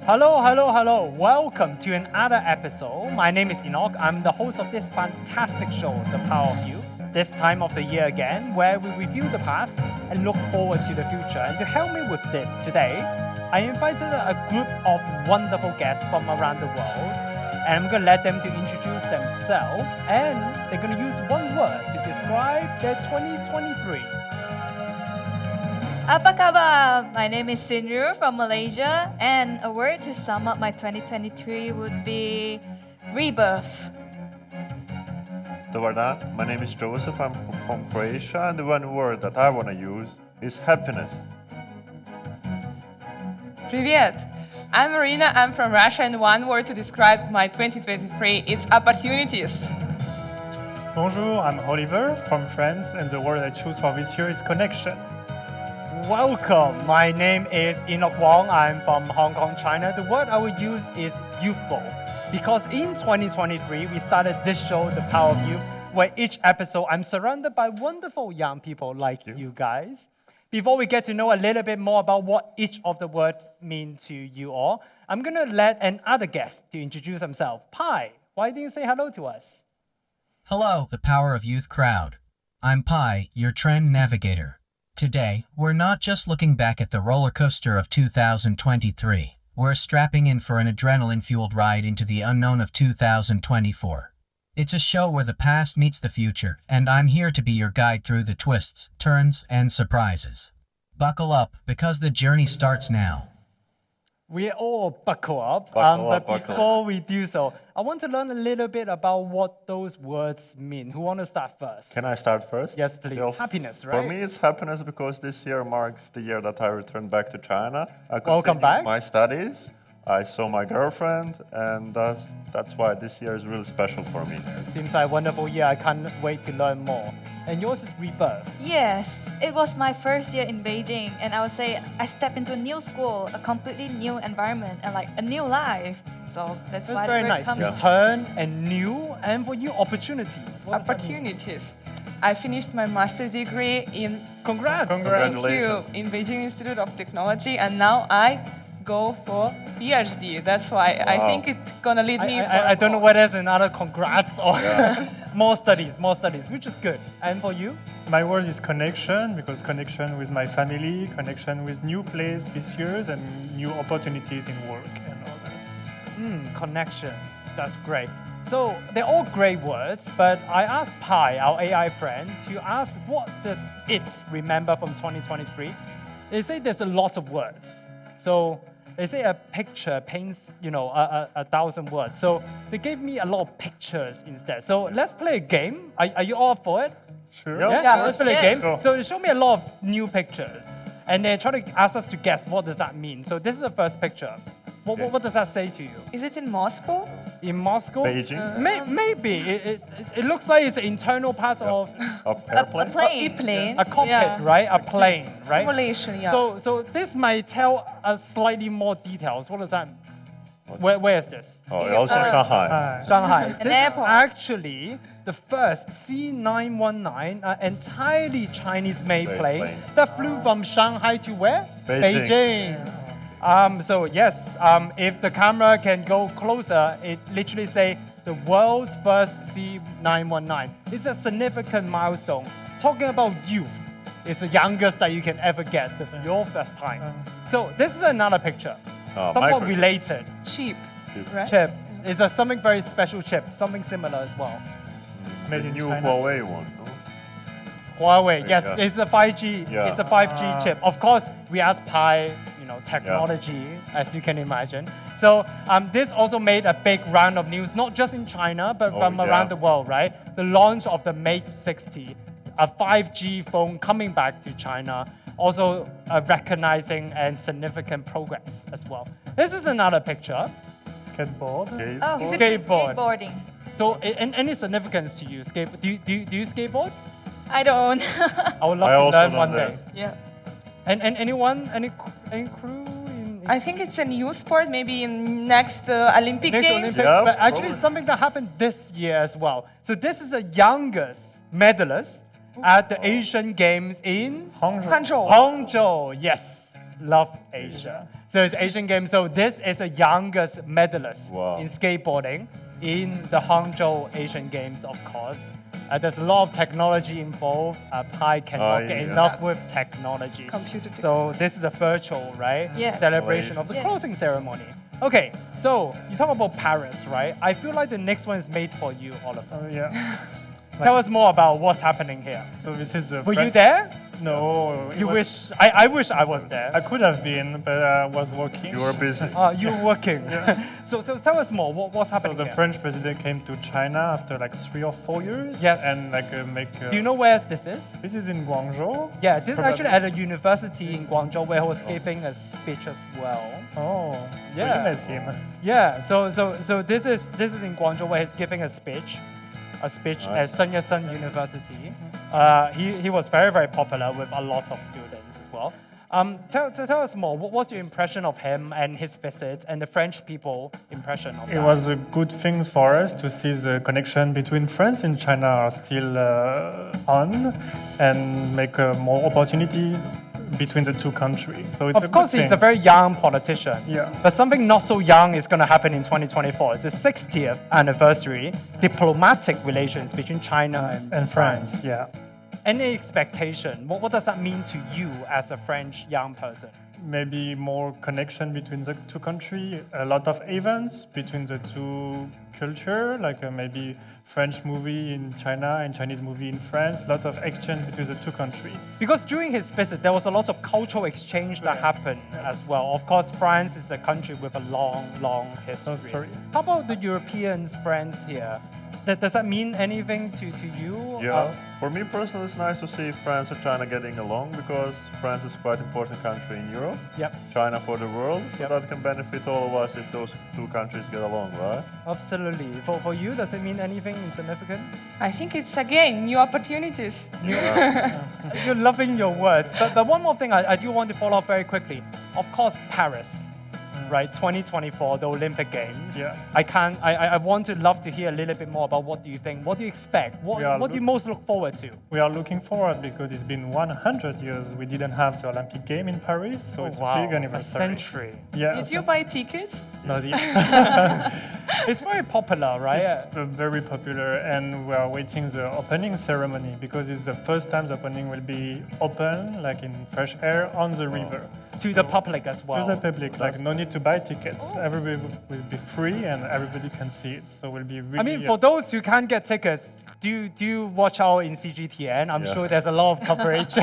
Hello, hello, hello. Welcome to another episode. My name is Enoch. I'm the host of this fantastic show, The Power of Youth. This time of the year again, where we review the past and look forward to the future. And to help me with this today, I invited a group of wonderful guests from around the world. And I'm going to let them to introduce themselves. And they're going to use one word to describe their 2023. Apa kabar? My name is Sinru from Malaysia, and a word to sum up my 2023 would be rebirth. Dobar dan, my name is Joseph, I'm from Croatia, and the one word that I want to use is happiness. Привет! I'm Marina, I'm from Russia, and one word to describe my 2023, it's opportunities. Bonjour, I'm Oliver from France, and the word I choose for this year is connection. Welcome. My name is Enoch Wong. I'm from Hong Kong, China. The word I will use is youthful because in 2023 we started this show, The Power of Youth, where each episode I'm surrounded by wonderful young people like you guys. Before we get to know a little bit more about what each of the words mean to you all, I'm going to let another guest to introduce himself. Pi, why didn't you say hello to us? Hello, the Power of Youth crowd. I'm Pi, your trend navigator. Today, we're not just looking back at the roller coaster of 2023. We're strapping in for an adrenaline-fueled ride into the unknown of 2024. It's a show where the past meets the future, and I'm here to be your guide through the twists, turns, and surprises. Buckle up, because the journey starts now. We all buckle up. Buckle But up. before we do so, I want to learn a little bit about what those words mean. Who want to start first? Can I start first? Yes, please. Well, Happiness, right? For me, it's happiness because this year marks the year that I returned back to China. I Welcome continued back. my studies. I saw my girlfriend, and that's why this year is really special for me. It seems like a wonderful year. I can't wait to learn more. And yours is rebirth. Yes, it was my first year in Beijing, and I would say I stepped into a new school, a completely new environment, and like a new life. So that's That's why very the word nice. comes. Return and new, and for you, opportunities. What does that mean? Opportunities. I finished my master's degree in Congrats. Thank you, Congratulations. in Beijing Institute of Technology, and now I go for PhD. That's why I Wow. think it's gonna lead me. I don't know whether it's another congrats or Yeah. more studies, which is good. And for you? My word is connection, because connection with my family, connection with new place this year, and new opportunities in work and others. Connections. That's great. So they're all great words, but I asked Pi, our AI friend, to ask what does it remember from 2023. They say there's a lot of words. So they say a picture paints, a thousand words. So they gave me a lot of pictures instead. So let's play a game. Are you all for it? Sure. Yeah. Yeah, let's play a Yeah. game. Sure. So they show me a lot of new pictures, and they try to ask us to guess what does that mean. So this is the first picture. Okay. What does that say to you? Is it in Moscow? In Moscow? Beijing. Maybe. It looks like it's the internal part of Of A airplane. plane. plane. a cockpit, Yeah. right? A plane, right? Simulation, yeah. So this might tell us slightly more details. What does that? Where is this? Oh, also Shanghai. Shanghai. An This is airport. actually the first C919 entirely Chinese-made Made plane plane. that flew from Shanghai to where? Beijing. So yes, if the camera can go closer, it literally say the world's first C919. It's a significant milestone. Talking about youth, it's the youngest that you can ever get, your first time. So this is another picture, Oh, somewhat micro- related. Cheap, Cheap. right? Chip. It's something very special chip, something similar as well. Made The in new China. Huawei one. No? Huawei, yes, Yeah. it's a 5G. Yeah. It's a 5G chip. Of course, we asked Pi, technology, as you can imagine. So this also made a big round of news, not just in China, but Oh, from yeah. around the world, right? The launch of the Mate 60, a 5G phone coming back to China, also recognizing and significant progress as well. This is another picture. Skateboard. Okay. Oh, Is it Skateboard. skateboarding? So, any significance to you? Do you skateboard? I don't. I would love I to also learn don't one know. day. Yeah. And anyone, any crew in I think it's a new sport, maybe in next Olympic next Games. Olympics, Yeah, but actually probably. something that happened this year as well. So this is the youngest medalist at the Asian Games in Hangzhou. Control. Hangzhou. Yes, love Asia. So it's Asian Games. So this is the youngest medalist Wow. in skateboarding in the Hangzhou Asian Games, of course. There's a lot of technology involved. Pi cannot get yeah. enough with technology. Computer So this is a virtual, right? Yeah. Celebration of the Yeah. closing ceremony. Okay, so you talk about Paris, right? I feel like the next one is made for you, Oliver. Yeah. Tell us more about what's happening here. So this is the Were you there? No. You wish I wish I was there. I could have been, but I was working. You were busy. You were working. Yeah. so tell us more. What's So happening the here? French president came to China after like 3 or 4 years. Yes. And like make. Do you know where this is? This is in Guangzhou. Yeah, this is Probably. actually at a university in Guangzhou where he was giving a speech as well. Oh. So Yeah. you met him. Yeah, so this is in Guangzhou where he's giving a speech Nice. at Sun Yat-sen University. He was very popular with a lot of students as well. Tell us more. What's your impression of him and his visit and the French people impression of It that? was a good thing for us to see the connection between France and China are still on and make more opportunity between the two countries. So it's a Of good course, thing. he's a very young politician. Yeah. But something not so young is going to happen in 2024. It's the 60th anniversary diplomatic relations between China and France. Yeah. Any expectation? What does that mean to you as a French young person? Maybe more connection between the two countries, a lot of events between the two culture, like maybe French movie in China and Chinese movie in France, a lot of exchange between the two countries. Because during his visit, there was a lot of cultural exchange that Yeah. happened as well. Of course, France is a country with a long history. sorry. How about the Europeans, friends here? Does that mean anything to you? Yeah, for me personally, it's nice to see France and China getting along because France is quite an important country in Europe, Yep, China for the world, so Yep. that can benefit all of us if those two countries get along, right? absolutely. For you, does it mean anything significant? I think it's again new opportunities. You're loving your words. But one more thing I do want to follow up very quickly. Of course, Paris, right? 2024, the Olympic Games. Yeah. I want to love to hear a little bit more about what do you think? What do you expect? We are What do you most look forward to? We are looking forward because it's been 100 years we didn't have the Olympic game in Paris, so it's a big a anniversary. century. Yeah. Did you buy tickets? Not yet. It's very popular, right? It's very popular, and we are waiting the opening ceremony because it's the first time the opening will be open, like in fresh air on the river. To the public as well. To the public, like no need to buy tickets. Everybody will be free, and everybody can see it. So it will be really. I mean, for those who can't get tickets, do watch out in CGTN. I'm Yeah. sure there's a lot of coverage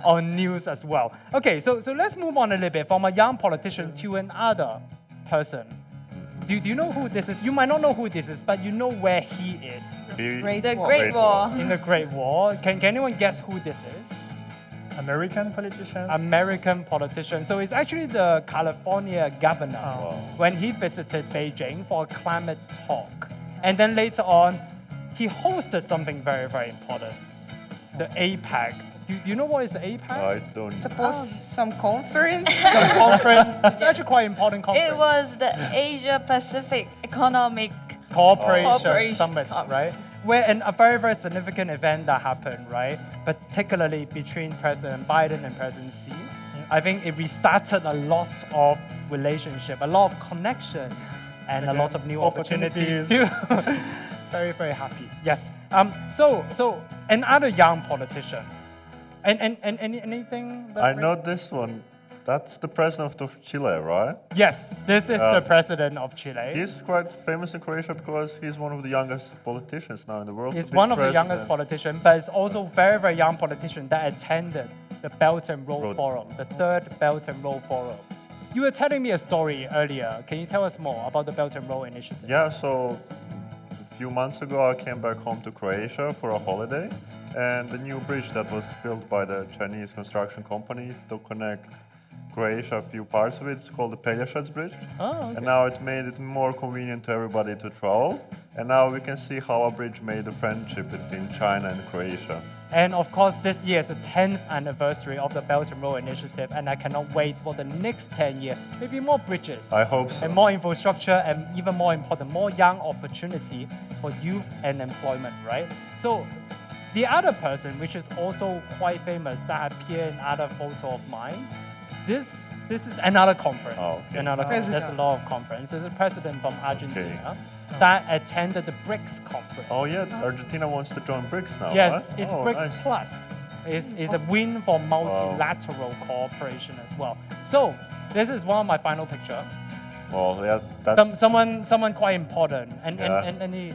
on news as well. Okay, so let's move on a little bit from a young politician to another person. Do you know who this is? You might not know who this is, but you know where he is Great The War. Great War. in the Great War. Can anyone guess who this is? American politician. American politician. So it's actually the California governor Oh. when he visited Beijing for a climate talk. And then later on, he hosted something very important, the APEC. Do you know what is the APEC? I don't. Suppose some conference. Some conference. It's actually quite important conference. It was the Asia Pacific Economic. Cooperation Summit, Conference. right? Where a very significant event that happened, right? Particularly between President Biden and President Xi. I think it restarted a lot of relationship, a lot of connections, and a Okay. lot of new opportunities too. Opportunities. Very happy. Yes. So another young politician. And anything? that I brings- know this one. That's the president of Chile, right? Yes, this is the Um, president of Chile. He's quite famous in Croatia because he's one of the youngest politicians now in the world. to He's be one of the youngest president. politicians, but it's also very young politician that attended the Belt and Road Road. Forum, the third Belt and Road Forum. You were telling me a story earlier. Can you tell us more about the Belt and Road initiative? Yeah, so a few months ago I came back home to Croatia for a holiday, and the new bridge that was built by the Chinese construction company to connect Croatia, a few parts of it, it's called the Pelješac Bridge. Oh, okay. And now it made it more convenient to everybody to travel. And now we can see how a bridge made a friendship between China and Croatia. And of course, this year is the 10th anniversary of the Belt and Road Initiative, and I cannot wait for the next 10 years. Maybe more bridges. I hope so. And more infrastructure, and even more important, more young opportunity for youth and employment, right? So the other person, which is also quite famous, that appeared in other photo of mine, this This is another conference. Oh, okay. Another conference. There's a President. lot of conference. There's a president from Argentina that attended the BRICS conference. Oh yeah, Argentina wants to join BRICS now, Yes, right? it's Oh, BRICS nice. Plus. It's a win for multilateral cooperation as well. So this is one of my final picture. Well, yeah, that's... Someone quite important. And Yeah.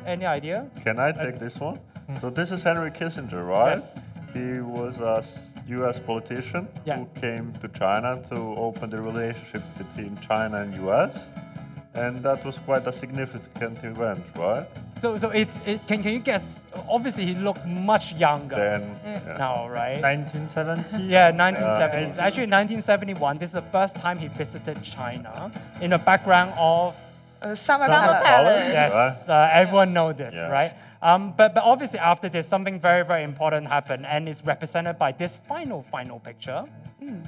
any idea? Can I take this one? So this is Henry Kissinger, right? Yes. He was a U.S. politician Yeah. who came to China to open the relationship between China and U.S. And that was quite a significant event, right? So can you guess? Obviously, he looked much younger Then, now, right? 1970. Yeah, 1970. It's Yeah. actually 1971. This is the first time he visited China in the background of Summer Summer Palace. Palace. yes, right? everyone knows this, Yeah. right? But obviously after this, something very, very important happened, and it's represented by this final picture.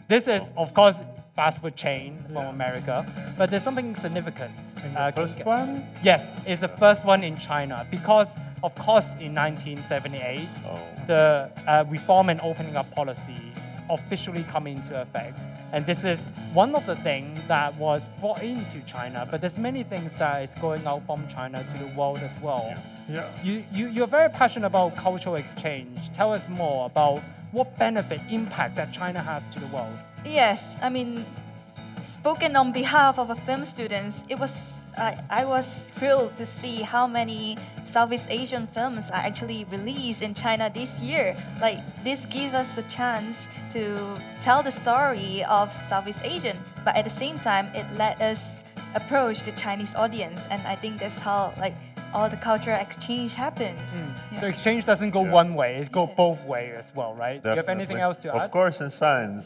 This is, of course, fast food chain from America, but there's something significant. The first one? Yes, it's the first one in China because, of course, in 1978, Oh. the reform and opening up policy officially come into effect. And this is one of the things that was brought into China, but there's many things that is going out from China to the world as well. Yeah. You're very passionate about cultural exchange. Tell us more about what benefit, impact that China has to the world. Yes, I mean, spoken on behalf of a film students, I was thrilled to see how many Southeast Asian films are actually released in China this year. Like, this gives us a chance to tell the story of Southeast Asian, but at the same time, it let us approach the Chinese audience, and I think that's how all the cultural exchange happens. Yeah. So exchange doesn't go one way; it goes both ways as well, right? Do you have anything else to add? Of course, in science,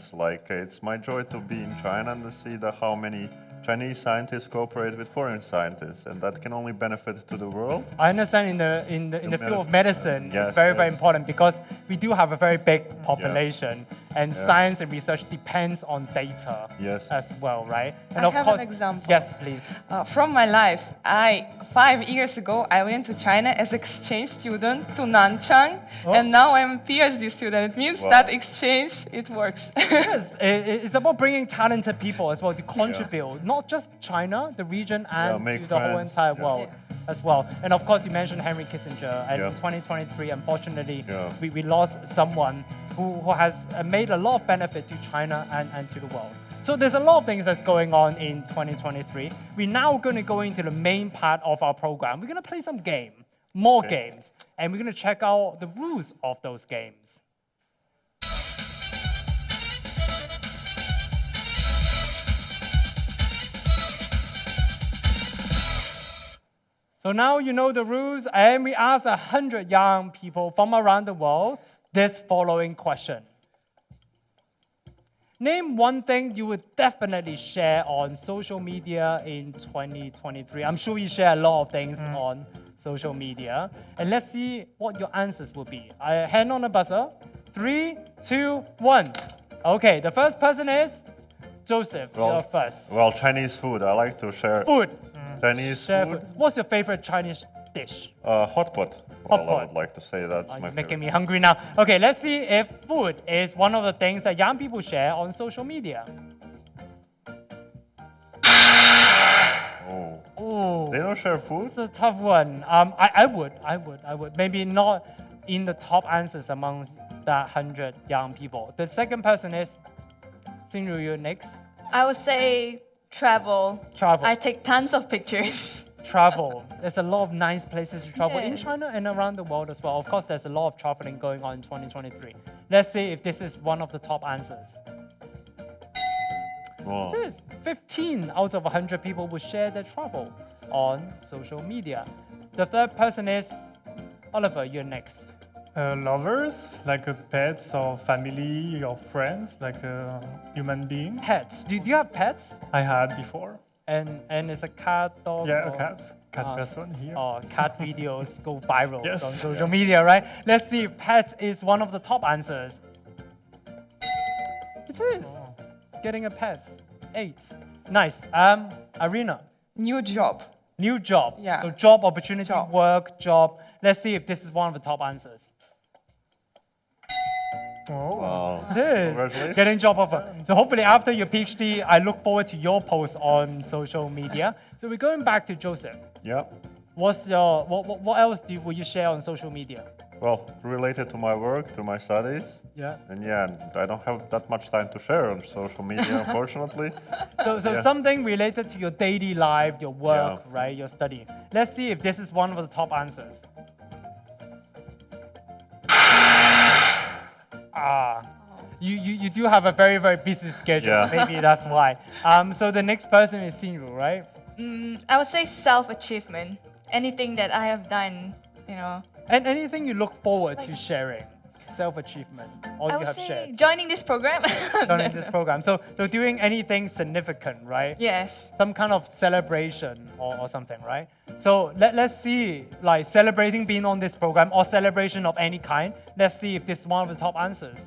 it's my joy to be in China and to see how many Chinese scientists cooperate with foreign scientists, and that can only benefit to the world. I understand in the field of medicine, Yes, it's very, very yes. important because we do have a very big population, and Yeah. science and research depends on data Yes. as well, right? And I of have course, an example. Yes, please. From my life, 5 years ago, I went to China as exchange student to Nanchang, Oh. and now I'm a PhD student. It means Wow. that exchange, it works. Yes, it's about bringing talented people as well to contribute, not just China, the region, and make to the whole friends, entire yeah. world as well. And of course, you mentioned Henry Kissinger, and in Yeah. 2023, unfortunately, Yeah. we lost someone who has made a lot of benefit to China and to the world. So there's a lot of things that's going on in 2023. We're now going to go into the main part of our program. We're going to play some more games, and we're going to check out the rules of those games. So now you know the rules, and we ask 100 young people from around the world this following question. Name one thing you would definitely share on social media in 2023. I'm sure you share a lot of things on social media. And let's see what your answers will be. I hand on the buzzer. 3, 2, 1. Okay, the first person is Joseph. You're first. Well, Chinese food. I like to share Food. Chinese Share food. food. What's your favorite Chinese dish? Hot pot. Hot Well, pot. I would like to say that's Oh, my you're making favorite. me hungry now. Okay, let's see if food is one of the things that young people share on social media. Oh. Oh, They don't share food? it's a tough one. I would. Maybe not in the top answers among that 100 young people. The second person is Xinru, you're next. I would say travel. Travel. I take tons of pictures. Travel. There's a lot of nice places to travel in Yes. China and around the world as well. Of course, there's a lot of traveling going on in 2023. Let's see if this is one of the top answers. Oh. This is 15 out of 100 people will share their travel on social media. The third person is Oliver, you're next. Lovers, like pets or family or friends, like a human being. Pets. Do you have pets? I had before. And it's a cat, dog? Yeah, or- a cat. Cat person here. Oh, cat videos go viral Yes. on social media, right? Let's see if pets is one of the top answers. It is. Getting a pet. 8. Nice. Irina, New job. new job. Yeah. So job opportunity, Job. work, job. Let's see if this is one of the top answers. Oh. Wow. It is. Congratulations. Getting job offer. So hopefully after your PhD, I look forward to your post on social media. So we're going back to Joseph. Yeah. What's your what else will you share on social media? Well, related to my work, to my studies. Yeah. And yeah, I don't have that much time to share on social media, unfortunately. So Yeah. something related to your daily life, your work, Yeah. right? Your study. Let's see if this is one of the top answers. Ah, you do have a very, very busy schedule. Yeah. Maybe that's why. So the next person is Sinru, right? I would say self-achievement. Anything that I have done, you know. And anything you look forward to sharing, self-achievement, or I you would have say shared joining this program. during this program. So doing anything significant, right? Yes. Some kind of celebration or something, right? So let's see, like celebrating being on this program or celebration of any kind. Let's see if this is one of the top answers.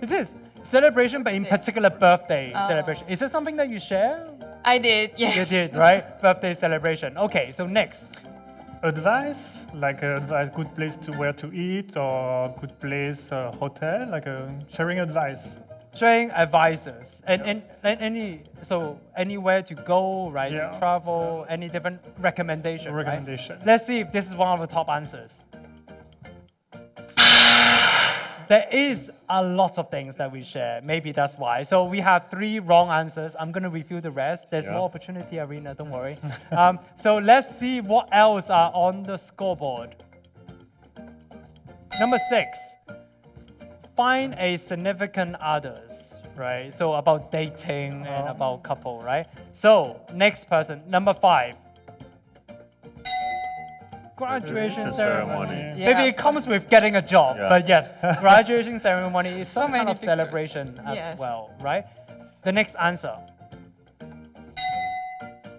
It is celebration, but in particular birthday celebration. Is it something that you share? I did, yes. You did, right? Birthday celebration. Okay, so next. Advice, like advice, good place to where to eat or good place, hotel, like sharing advice. Sharing advices and any anywhere to go, right? Yeah. To travel, any different recommendation. right? Recommendation. Let's see if this is one of the top answers. There is a lot of things that we share. Maybe that's why. So we have 3 wrong answers. I'm going to review the rest. There's Yeah. more opportunity, Arena. Don't worry. So let's see what else are on the scoreboard. Number 6. Find a significant others. Right. So about dating and about couple. Right. So next person. Number 5. Graduation ceremony. ceremony. Yeah. Maybe it comes with getting a job, Yeah. but yes, graduation ceremony is So some kind many of pictures. celebration as Yes. well, right? The next answer.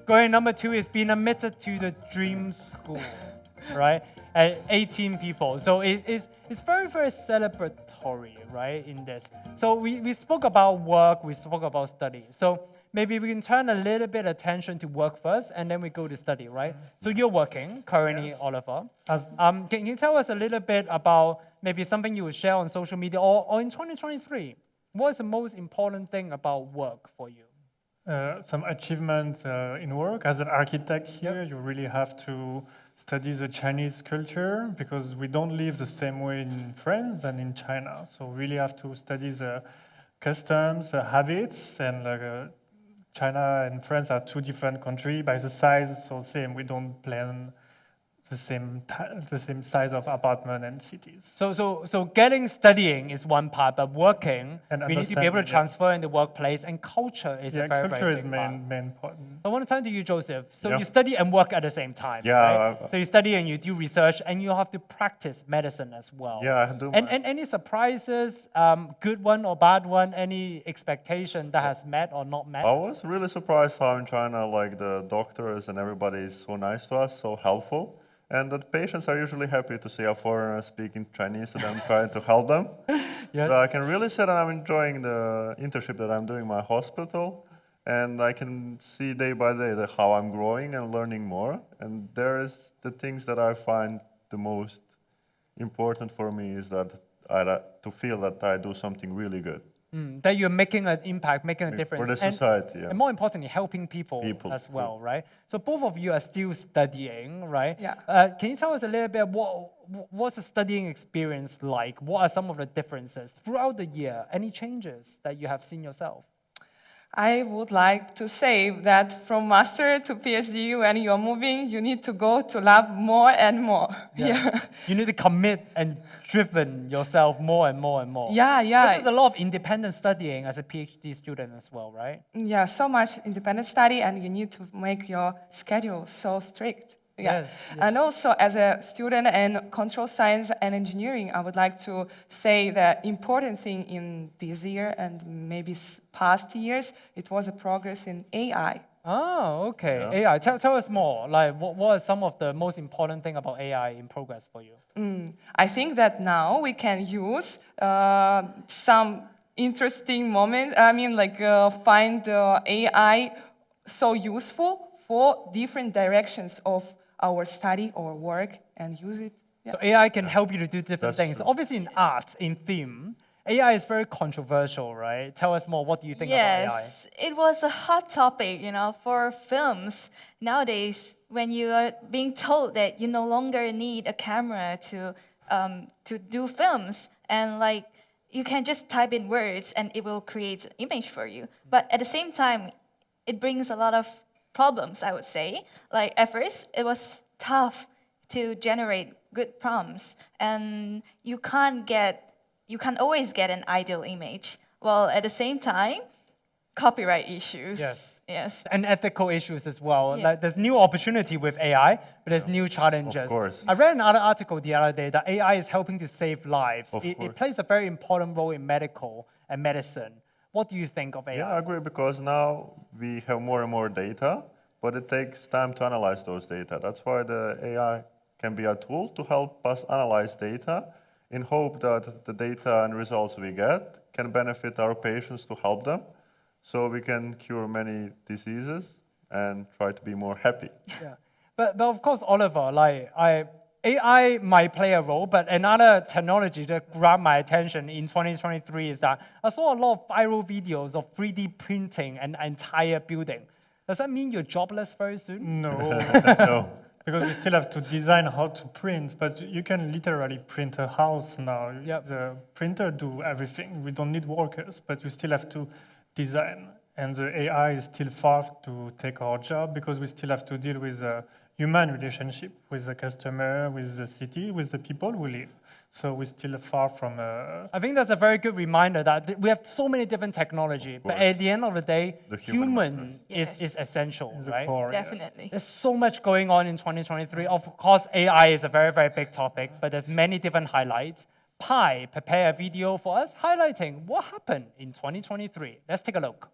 Going number 2 is being admitted to the dream school, right? At 18 people. So it's very, very celebratory, right, in this. So we spoke about work, we spoke about study. So maybe we can turn a little bit attention to work first, and then we go to study, right? So you're working currently, Yes. Oliver. As Can you tell us a little bit about maybe something you would share on social media or in 2023? What is the most important thing about work for you? some achievements in work. As an architect here, you really have to study the Chinese culture because we don't live the same way in France and in China. So really have to study the customs, habits, and China and France are 2 different countries by the size. So same, we don't plan the same size of apartment and cities. So getting studying is one part, but working, And we need to be able to understanding, yeah. transfer in the workplace, and culture is Yeah, a very, culture very is big part. main important. I want to turn to you, Joseph. So Yeah. you study and work at the same time, Yeah, right? So you study and you do research, and you have to practice medicine as well. Yeah, I do. And any surprises, good one or bad one, any expectation that has met or not met? I was really surprised how in China, like the doctors and everybody is so nice to us, so helpful, and that patients are usually happy to see a foreigner speaking Chinese to them, trying to help them. Yes. So I can really say that I'm enjoying the internship that I'm doing in my hospital, and I can see day by day how I'm growing and learning more. And there is the things that I find the most important for me is that to feel that I do something really good That you're making an impact, making a for difference. the And- society. Yeah. And more importantly, helping people, People, as well, right? So both of you are still studying, right? Yeah. Can you tell us a little bit what's the studying experience like? What are some of the differences throughout the year? Any changes that you have seen yourself? I would like to say that from master to PhD, when you're moving, you need to go to lab more and more. Yeah. You need to commit and driven yourself more and more and more. Yeah, yeah. This is a lot of independent studying as a PhD student as well, right? Yeah, so much independent study, and you need to make your schedule so strict. Yeah. Yes, yes. And also, as a student in control science and engineering, I would like to say the important thing in this year and maybe past years, it was a progress in AI. Oh, okay. Yeah. AI. Tell us more. Like, what are some of the most important thing about AI in progress for you? I think that now we can use some interesting moments. I mean, find AI so useful for different directions of our study or work and use it. So AI can help you to do different That's things. true. Obviously, in art, in theme, AI is very controversial, right? Tell us more. What do you think Yes, about AI? it was a hot topic, for films. Nowadays, when you are being told that you no longer need a camera to do films, and like you can just type in words and it will create an image for you. But at the same time, it brings a lot of problems, I would say. Like at first, it was tough to generate good prompts, and you can't always get an ideal image. While at the same time, copyright issues. Yes. Yes. And ethical issues as well. Yeah. Like there's new opportunity with AI, but there's new challenges. Of course. I read another article the other day that AI is helping to save lives. Of It course. plays a very important role in medical and medicine. What do you think of AI? Yeah, I agree because now we have more and more data, but it takes time to analyze those data. That's why the AI can be a tool to help us analyze data in hope that the data and results we get can benefit our patients to help them so we can cure many diseases and try to be more happy. Yeah. But of course, Oliver, AI might play a role, but another technology that grabbed my attention in 2023 is that I saw a lot of viral videos of 3D printing an entire building. Does that mean you're jobless very soon? No. No. Because we still have to design how to print, but you can literally print a house now. Yep. The printer do everything. We don't need workers, but we still have to design. And the AI is still far to take our job because we still have to deal with a human relationship with the customer, with the city, with the people who live. So we're still far from. I think that's a very good reminder that we have so many different technology, but course. at the end of the day, The human human Yes. is essential, the right? core. Yeah. Definitely. There's so much going on in 2023. Of course, AI is a very, very big topic, but there's many different highlights. Pi prepare a video for us highlighting what happened in 2023. Let's take a look.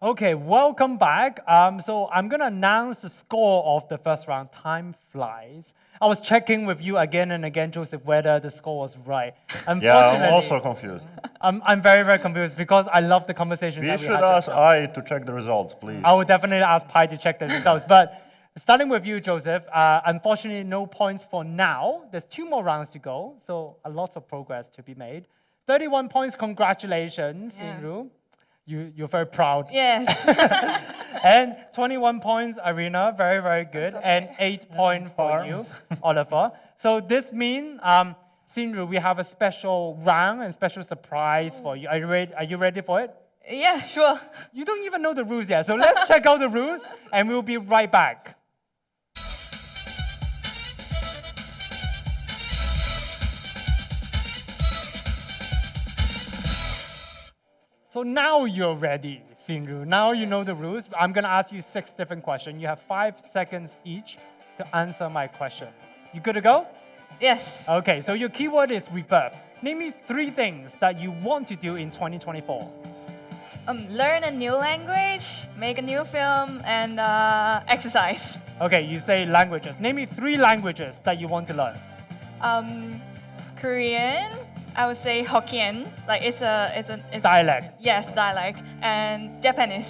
Okay, welcome back. So I'm gonna announce the score of the first round. Time flies. I was checking with you again and again, Joseph, whether the score was right. Yeah, I'm Unfortunately, also confused. I'm very, very confused because I love the conversation We that we should had ask just now. I to check the results, please. I will definitely ask Pi to check the results. But starting with you, Joseph, unfortunately, no points for now. There's 2 more rounds to go, so a lot of progress to be made. 31 points, congratulations, Yeah. Sinru. You're very proud. Yes. And 21 points, Arena, very, very good. That's And okay. 8 points for Farm. you, Oliver. So this means, Sinru, we have a special round and special surprise for you. Are you ready for it? Yeah, sure. You don't even know the rules yet, so let's check out the rules and we'll be right back. So now you're ready, Sinru. Now you know the rules. I'm gonna ask you 6 different questions. You have 5 seconds each to answer my question. You good to go? Yes. Okay, so your keyword is rebirth. Name me 3 things that you want to do in 2024. Learn a new language, make a new film, and exercise. Okay, you say languages. Name me 3 languages that you want to learn. Korean, I would say Hokkien. Like it's Dialect. Yes, dialect, and Japanese.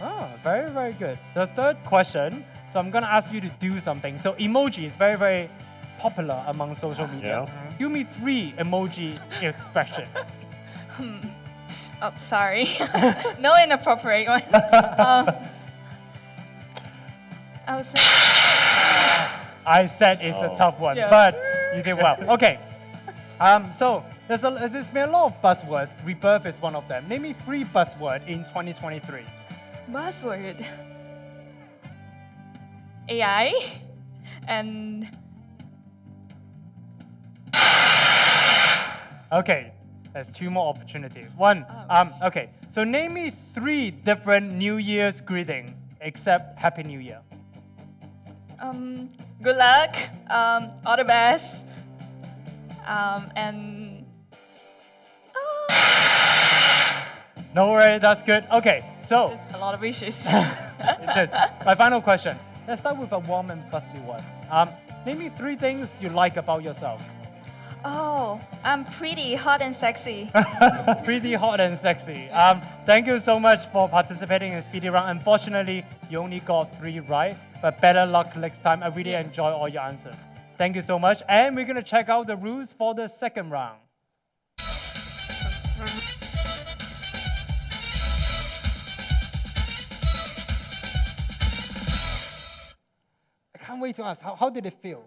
Oh, very, very good. The third question, so I'm gonna ask you to do something. So emoji is very, very popular among social media. Yeah. Give me 3 emoji expression. Oh, sorry. No inappropriate one. I would say. I said it's a Oh. tough one, Yeah. but you did well. Okay. So there's been a lot of buzzwords. Rebirth is one of them. Name me 3 buzzwords in 2023. Buzzword. AI and Okay, There's 2 more opportunities. One, okay. So name me 3 different New Year's greetings except Happy New Year. Good luck, all the best, and No worries, that's good. Okay, so there's a lot of wishes. it is. My final question. Let's start with a warm and fuzzy one. Name me 3 things you like about yourself. Oh, I'm pretty hot and sexy. Pretty hot and sexy. Thank you so much for participating in Speedy Round. Unfortunately, you only got 3 right, but better luck next time. I really enjoy all your answers. Thank you so much. And we're going to check out the rules for the second round. I can't wait to ask, how did it feel?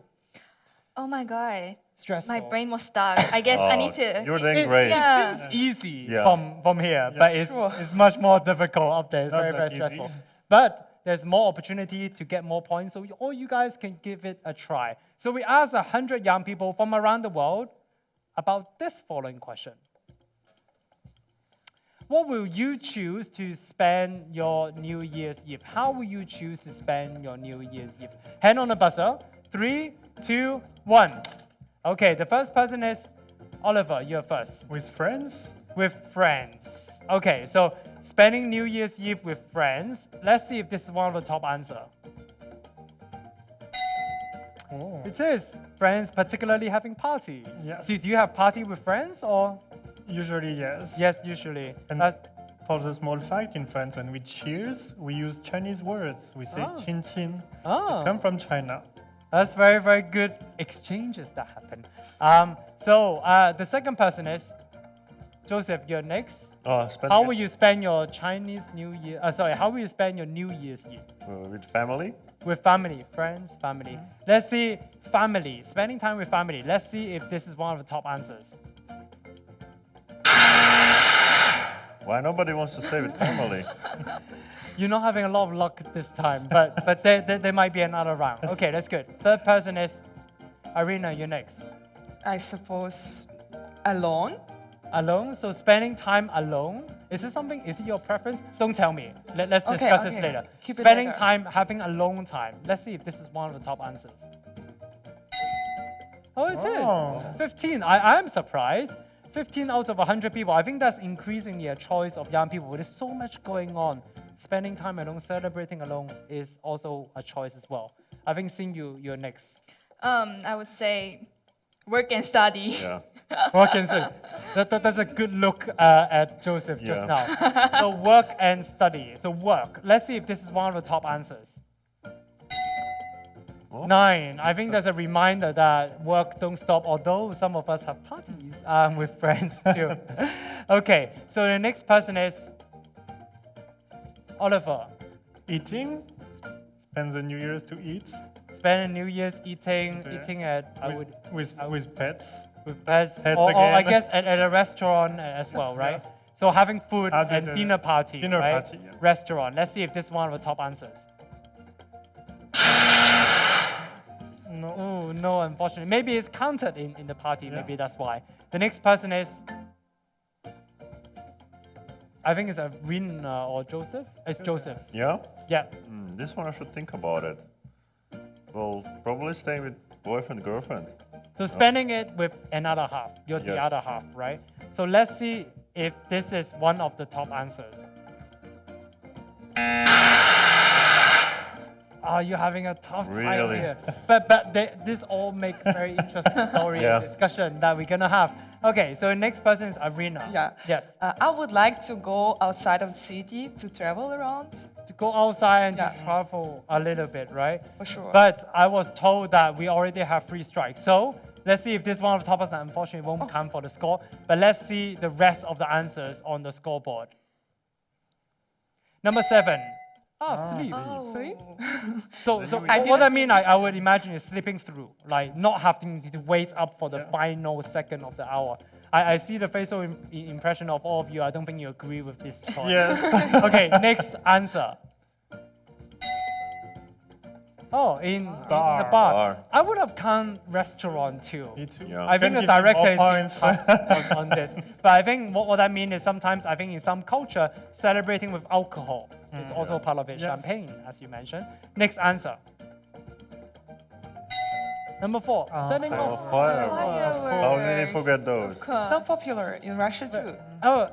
Oh my god, Stressful. my brain was stuck. I guess I need to. You're doing great. Yeah. It's easy Yeah. from here, but it's much more difficult up there. It's Not very, that very easy. stressful. But there's more opportunity to get more points, so all you guys can give it a try. So we asked 100 young people from around the world about this following question. What will you choose to spend your New Year's Eve? How will you choose to spend your New Year's Eve? Hand on the buzzer. 3, 2, 1. Okay, the first person is Oliver. You're first. With friends? With friends. Okay, so spending New Year's Eve with friends. Let's see if this is one of the top answer. Oh. It is friends, particularly having party. Yes. Do you have party with friends or? Usually, yes. Yes, usually. And for the small fact, in France, when we cheers, we use Chinese words. We say "qin qin." Oh. It comes from China. That's very, very good exchanges that happen. So the second person is Joseph. You're next. How will you spend your Chinese New Year? How will you spend your New Year's Eve? With family? With family, friends, family. Let's see, family. Spending time with family. Let's see if this is one of the top answers. Why nobody wants to stay with family? You're not having a lot of luck this time, but there might be another round. Okay, that's good. Third person is Irina. You're next. I suppose alone. Alone. So spending time alone. Is it something? Is it your preference? Don't tell me. Let's discuss this later. Keep it Spending later. time, having alone time. Let's see if this is one of the top answers. Oh, it Oh. is. 15. I'm surprised. 15 out of 100 people. I think that's increasingly a choice of young people. There's so much going on. Spending time alone, celebrating alone is also a choice as well. I think Xin you're next. I would say work and study. Yeah. Work and study. That's a good look at Joseph just Yeah. now. So work and study. So work. Let's see if this is one of the top answers. Oh. 9. I think there's a reminder that work don't stop, although some of us have parties with friends too. Okay, so the next person is Oliver. Eating? Spend the New Year's to eat? Spend New Year's eating at With pets? with pets, Pets or I again. guess at a restaurant as well, right? Yeah. So having food I'll do and the dinner party, dinner right? party, yeah. Restaurant. Let's see if this is one of the top answers. No. Oh no, unfortunately. Maybe it's counted in the party. Yeah. Maybe that's why. The next person is, I think it's Rin or Joseph. It's Joseph. Yeah? Yeah. This one I should think about it. Well, probably staying with boyfriend, girlfriend. So spending it with another half. You're the Yes. other half, right? So let's see if this is one of the top answers. Oh, you're having a tough time Really? here. But this all make very interesting story Yeah. and discussion that we're gonna have. Okay, so the next person is Arena. Yeah. Yes. I would like to go outside of the city to travel around, To go outside and Yeah. to travel a little bit, right? for sure. But I was told that we already have 3 strikes. So let's see if this one of the top answers unfortunately won't count for the score. But let's see the rest of the answers on the scoreboard. Number 7. Sleep. Sleep? So Then what I mean, I would imagine is slipping through, like not having to wait up for the Yeah. final second of the hour. I see the facial impression of all of you. I don't think you agree with this choice. Yes. Okay, next answer. Oh, in the bar. Bar. I would have come restaurant too. Me too. Yeah. I think Can the give me director more is points. being tough on this. But I think what that means is sometimes I think in some culture, celebrating with alcohol is also part of it. Yes. Champagne, as you mentioned. Next answer. Number 4, setting Oh, off fireworks. How did you forget those? Of course. So popular in Russia too. Oh,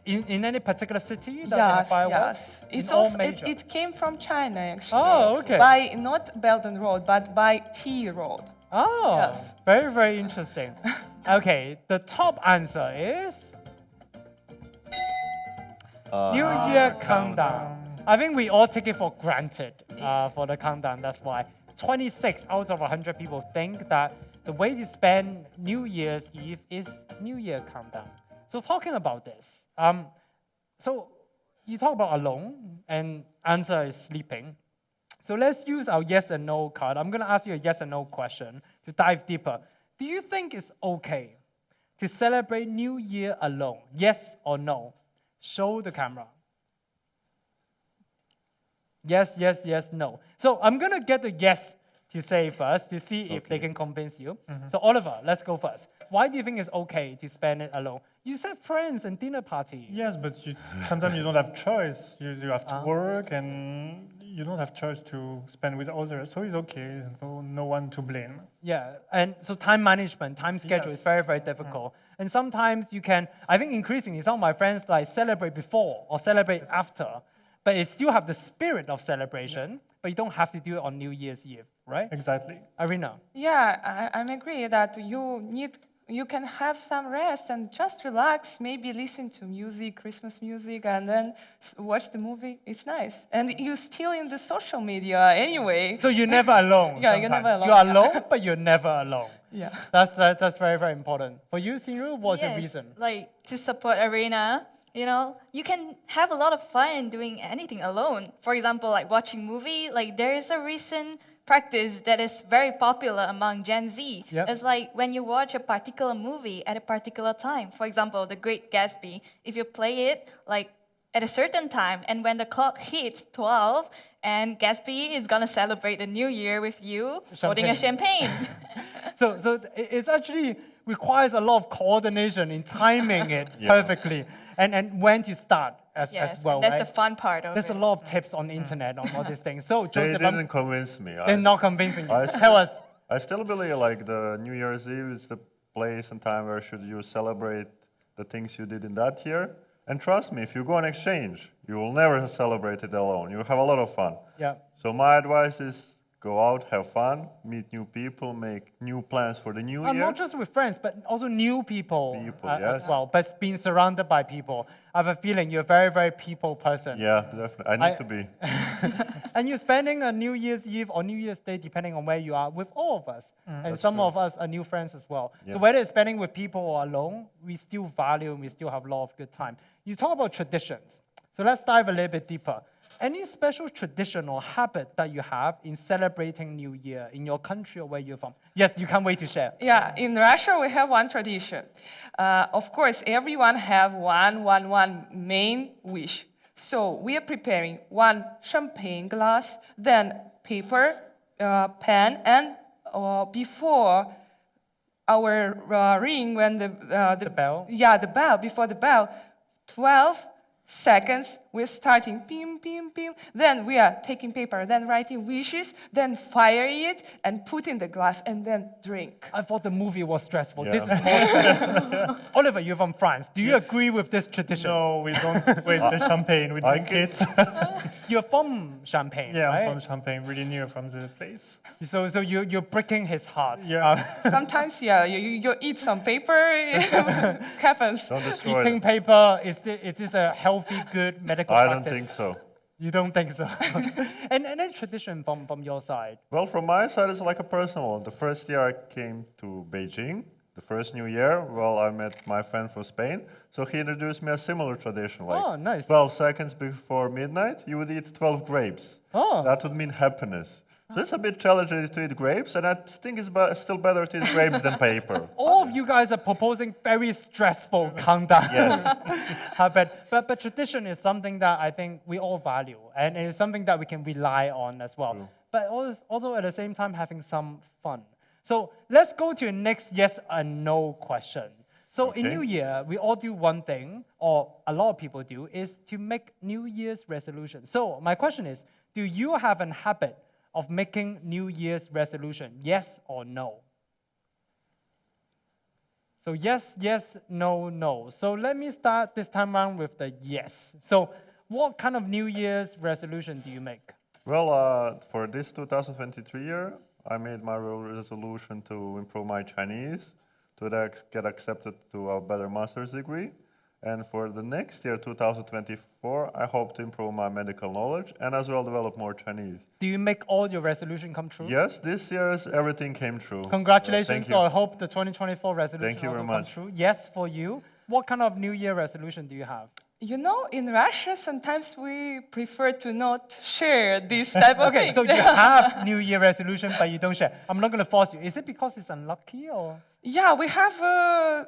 in any particular city that they have Yes, fireworks? yes. In It's all also major? it came from China actually. Oh, okay. By not Belt and Road, but by T Road. Oh, Yes. very, very interesting. Okay, the top answer is New Year countdown. I think we all take it for granted for the countdown. That's why 26 out of 100 people think that the way to spend New Year's Eve is New Year countdown. So talking about this, so you talk about alone, and answer is sleeping. So let's use our yes and no card. I'm going to ask you a yes and no question to dive deeper. Do you think it's okay to celebrate New Year alone? Yes or no? Show the camera. Yes, yes, yes, no. So I'm going to get the yes to say first to see if they can convince you. So Oliver, let's go first. Why do you think it's okay to spend it alone? You said friends and dinner party. Yes, but sometimes you don't have choice. You have to work, and you don't have choice to spend with others. So it's okay. There's no one to blame. Yeah, and so time management, time schedule is very, very difficult. And sometimes you can, I think increasingly, some of my friends like celebrate before or celebrate after, but it still have the spirit of celebration, but you don't have to do it on New Year's Eve, right? Exactly. Arena. Yeah, I agree that you can have some rest and just relax, maybe listen to music, Christmas music, and then watch the movie. It's nice. And you're still in the social media anyway. So you're never alone. Yeah, you're sometimes. never alone, You are yeah. alone, but you're never alone. Yeah. That's very, very important. For you, Sinru, what's the reason? Like to support Arena, you can have a lot of fun doing anything alone. For example, like watching movie. Like there is a recent practice that is very popular among Gen Z. Yep. It's like when you watch a particular movie at a particular time. For example, The Great Gatsby. If you play it like at a certain time, and when the clock hits 12, and Gatsby is gonna celebrate the new year with you, holding a champagne. So it actually requires a lot of coordination in timing it perfectly, and when to start as well, that's right? the fun part of There's it. a lot of tips on the internet on all these things. So They Joseph, didn't convince me. they're not convincing you. Tell us. I still believe like the New Year's Eve is the place and time where should you celebrate the things you did in that year. And trust me, if you go on exchange, you will never celebrate it alone. You have a lot of fun. Yeah. So my advice is go out, have fun, meet new people, make new plans for the new year. Not just with friends, but also new people, as yes. well. But being surrounded by people. I have a feeling you're a very, very people person. Yeah, definitely. I need to be. And you're spending a New Year's Eve or New Year's Day, depending on where you are, with all of us. And That's some true. of us are new friends as well. Yeah. So whether it's spending with people or alone, we still value and we still have a lot of good time. You talk about traditions. So let's dive a little bit deeper. Any special tradition or habit that you have in celebrating New Year in your country or where you're from? Yes, you can't wait to share. Yeah, in Russia we have one tradition. Of course, everyone have one main wish. So we are preparing one champagne glass, then paper, pen, and before our ring, when the bell? Yeah, the bell, before the bell, 12 seconds, we're starting, pim, pim, pim. Then we are taking paper, then writing wishes, then fire it, and put in the glass, and then drink. I thought the movie was stressful. Yeah. This is more stressful. Oliver, you're from France. Do you agree with this tradition? No, we don't waste the champagne. We drink it. You're from Champagne, Yeah, right? I'm from Champagne, really near from the place. So you're breaking his heart. Yeah. Sometimes, yeah, you eat some paper, it happens. Don't destroy Eating them. paper, is this a healthy, good medical I practice? don't think so. You don't think so? and then tradition from your side? Well, from my side, it's like a personal one. The first year I came to Beijing, the first New Year, well, I met my friend from Spain. So he introduced me a similar tradition. Like Oh, nice. 12 seconds before midnight, you would eat 12 grapes. Oh. That would mean happiness. So it's a bit challenging to eat grapes, and I think it's still better to eat grapes than paper. All of you guys are proposing very stressful countdown. Yes. But tradition is something that I think we all value, and it is something that we can rely on as well. True. But also at the same time having some fun. So let's go to the next yes or no question. So in Okay. New Year, we all do one thing, or a lot of people do, is to make New Year's resolution. So my question is, do you have a habit of making New Year's resolution? Yes or no? So yes, yes, no, no. So let me start this time around with the yes. So what kind of New Year's resolution do you make? Well, for this 2023 year, I made my resolution to improve my Chinese, to get accepted to a better master's degree. And for the next year, 2024, I hope to improve my medical knowledge and as well develop more Chinese. Do you make all your resolution come true? Yes, this year's everything came true. Congratulations. Thank So I you. hope the 2024 resolution Thank you also very comes much. true. Yes for you. What kind of New Year resolution do you have? You know, in Russia, sometimes we prefer to not share this type of Okay, things. so you have New Year resolution, but you don't share. I'm not going to force you. Is it because it's unlucky or? Yeah, we have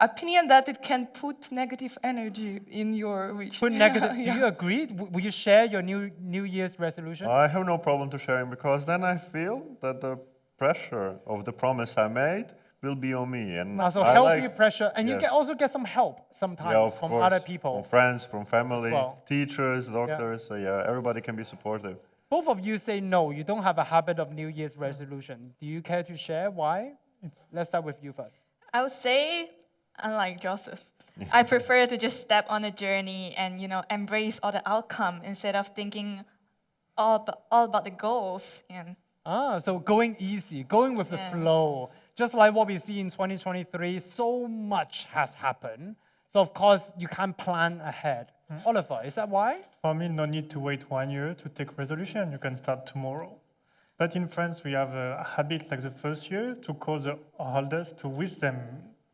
opinion that it can put negative energy in your wish. Put negative. Yeah. Do you agree? Will you share your New Year's resolution? I have no problem to sharing because then I feel that the pressure of the promise I made will be on me. And So I healthy like, pressure, and you yes. can also get some help sometimes Yeah, of from course. other people. From friends, from family, well. teachers, doctors. So yeah, everybody can be supportive. Both of you say no, you don't have a habit of New Year's resolution. Do you care to share why? Let's start with you first. I would say, unlike Joseph, I prefer to just step on a journey and embrace all the outcome instead of thinking all about the goals. And So going easy, going with the Yeah. flow. Just like what we see in 2023, so much has happened. So of course, you can't plan ahead. Oliver, is that why? For me, no need to wait 1 year to take resolution. You can start tomorrow. But in France, we have a habit like the first year to call the holders to wish them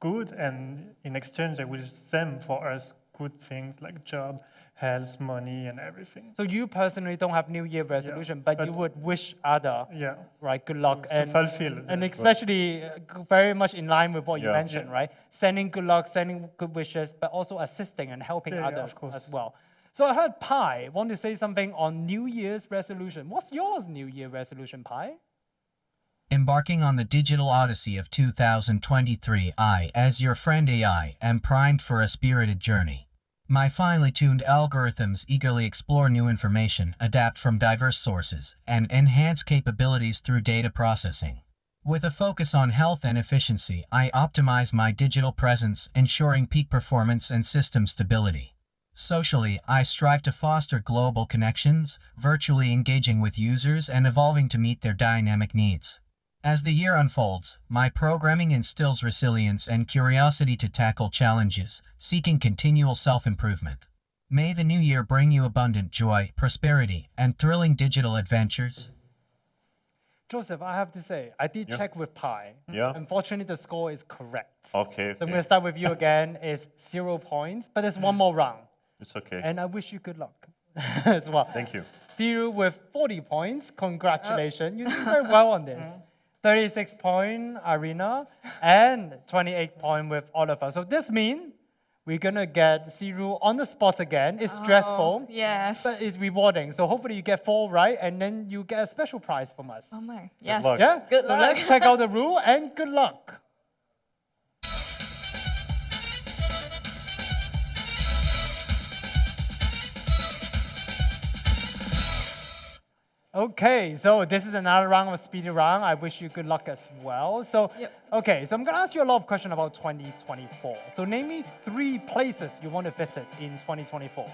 good, and in exchange, they wish them for us good things like job, health, money, and everything. So you personally don't have New Year resolution, but you but- would wish other, Yeah. right? Good luck To fulfill. and that. especially very much in line with what you Yeah. mentioned, Yeah. right? Sending good luck, sending good wishes, but also assisting and helping Yeah, others of course. as well. So I heard Pi want to say something on New Year's resolution. What's yours New Year resolution, Pi? Embarking on the digital odyssey of 2023, I, as your friend AI, am primed for a spirited journey. My finely tuned algorithms eagerly explore new information, adapt from diverse sources, and enhance capabilities through data processing. With a focus on health and efficiency, I optimize my digital presence, ensuring peak performance and system stability. Socially, I strive to foster global connections, virtually engaging with users and evolving to meet their dynamic needs. As the year unfolds, my programming instills resilience and curiosity to tackle challenges, seeking continual self-improvement. May the new year bring you abundant joy, prosperity, and thrilling digital adventures. Joseph, I have to say, I did Yeah. check with Pi. Yeah. Unfortunately, the score is correct. Okay. So I'm going to start with you again. It's 0 points, but there's one more round. It's okay. And I wish you good luck as well. Thank you. Siru with 40 points. Congratulations. You did very well on this. 36 point Arena and 28 point with Oliver. So this means we're going to get Siru on the spot again. It's stressful, Yes. but it's rewarding. So hopefully you get 4 right and then you get a special prize from us. Oh my. Yes. luck. Yeah? Good So luck. let's check out the rule and good luck. Okay, so this is another round of speedy round. I wish you good luck as well. So, Yep. okay, so I'm gonna ask you a lot of questions about 2024. So name me 3 places you want to visit in 2024.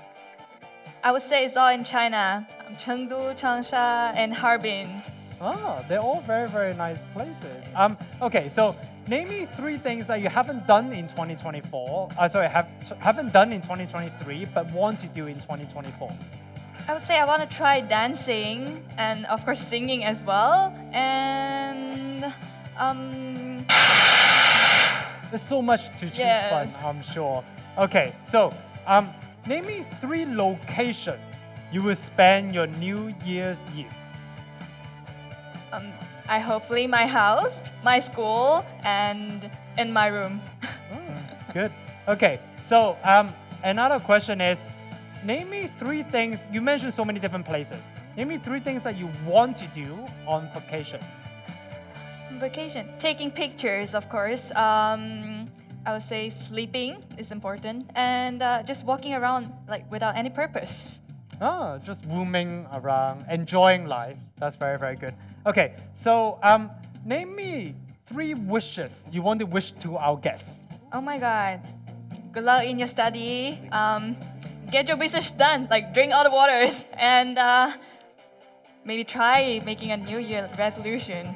I would say it's all in China. Chengdu, Changsha, and Harbin. Ah, they're all very, very nice places. Okay, so name me 3 things that you haven't done in 2024. Haven't done in 2023, but want to do in 2024. I would say I want to try dancing and of course singing as well. And There's so much to choose Yes. from, I'm sure. Okay, so name me 3 locations you will spend your New Year's Eve. I hopefully my house, my school, and in my room. Good. Okay, so another question is, name me 3 things. You mentioned so many different places. Name me 3 things that you want to do on vacation. Vacation, taking pictures, of course. I would say sleeping is important, and just walking around like without any purpose. Oh, just roaming around, enjoying life. That's very, very good. Okay, so name me 3 wishes you want to wish to our guests. Oh my God. Good luck in your study. Get your research done. Like drink all the waters, and maybe try making a New Year resolution.